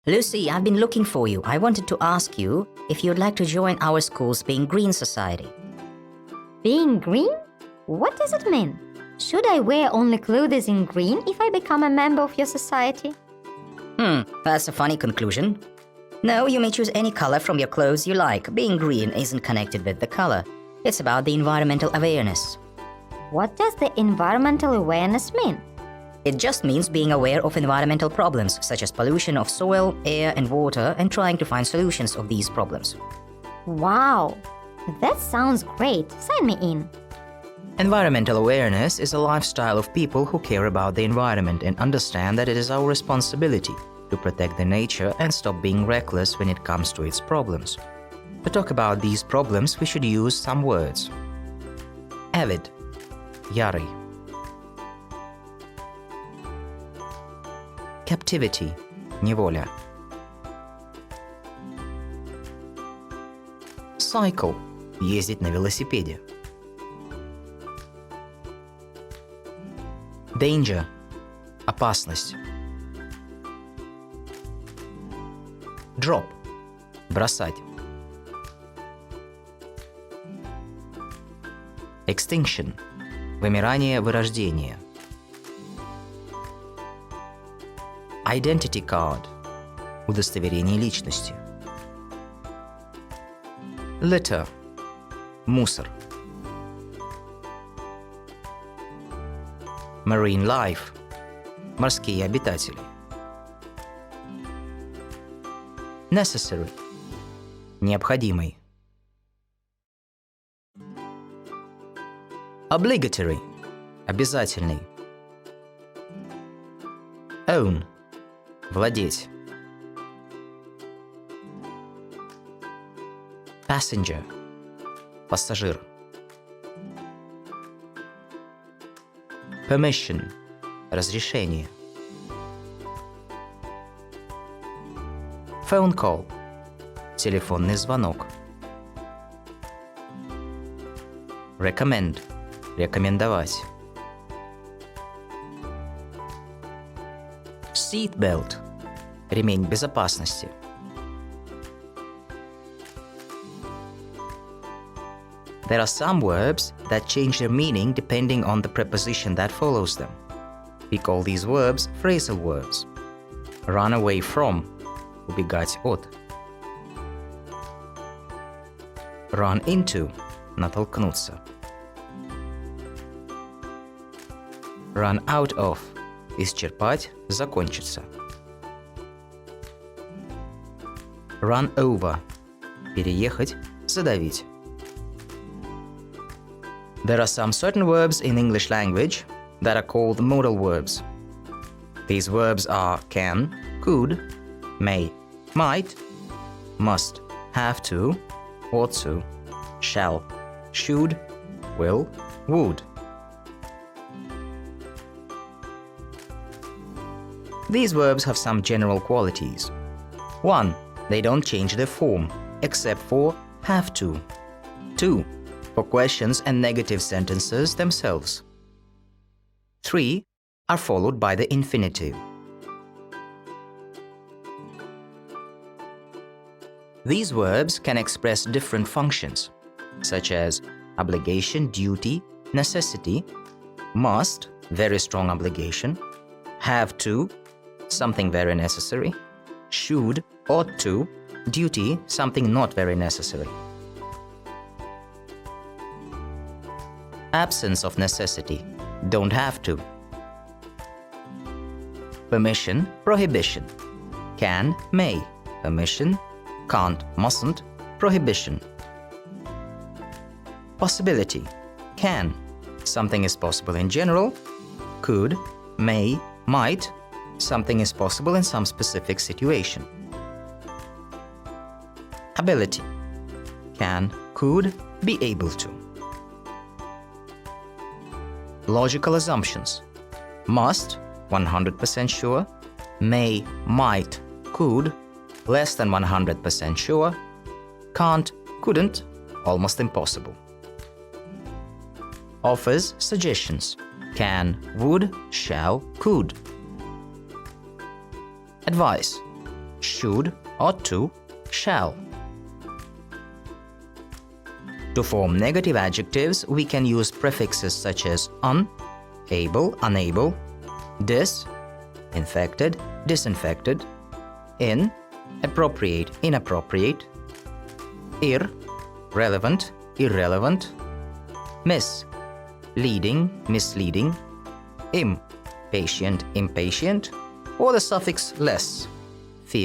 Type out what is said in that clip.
Lucy, I've been looking for you. I wanted to ask you if you'd like to join our school's Being Green Society. Being green? What does it mean? Should I wear only clothes in green if I become a member of your society? That's a funny conclusion. No, you may choose any color from your clothes you like. Being green isn't connected with the color. It's about the environmental awareness. What does the environmental awareness mean? It just means being aware of environmental problems such as pollution of soil, air, and water, and trying to find solutions of these problems. Wow, that sounds great. Sign me in. Environmental awareness is a lifestyle of people who care about the environment and understand that it is our responsibility to protect the nature and stop being reckless when it comes to its problems. To talk about these problems, we should use some words. Avid, ярый. Captivity, неволя. Cycle, ездить на велосипеде. Danger, опасность. Drop, бросать. Extinction, вымирание, вырождение. Identity card, удостоверение личности. Litter, мусор. Marine life, морские обитатели. Necessary, необходимый. Obligatory, обязательный. Own, владеть. Passenger, пассажир. Permission, разрешение. Phone call, телефонный звонок. Recommend, рекомендовать. Seat belt, ремень безопасности. There are some verbs that change their meaning depending on the preposition that follows them. We call these verbs phrasal verbs. Run away from, убегать от. Run into, натолкнуться. Run out of, исчерпать, закончиться. Run over, переехать, задавить. There are some certain verbs in English language that are called modal verbs. These verbs are can, could, may, might, must, have to, ought to, shall, should, will, would. These verbs have some general qualities. 1. They don't change their form, except for have to. 2. For questions and negative sentences themselves. 3. Are followed by the infinitive. These verbs can express different functions, such as obligation, duty, necessity, must, very strong obligation, have to, something very necessary, should, ought to, duty, something not very necessary. Absence of necessity, don't have to. Permission, prohibition. Can, may. Permission, can't, mustn't. Prohibition. Possibility. Can. Something is possible in general. Could, may, might. Something is possible in some specific situation. Ability. Can, could, be able to. Logical assumptions. Must, 100% sure. May, might, could, less than 100% sure. Can't, couldn't, almost impossible. Offers, suggestions. Can, would, shall, could. Advice. should, ought to, shall. To form negative adjectives, we can use prefixes such as un, able, unable, dis, infected, disinfected, in, appropriate, inappropriate, ir, relevant, irrelevant, miss, leading, misleading, im, patient, impatient, or the suffix less.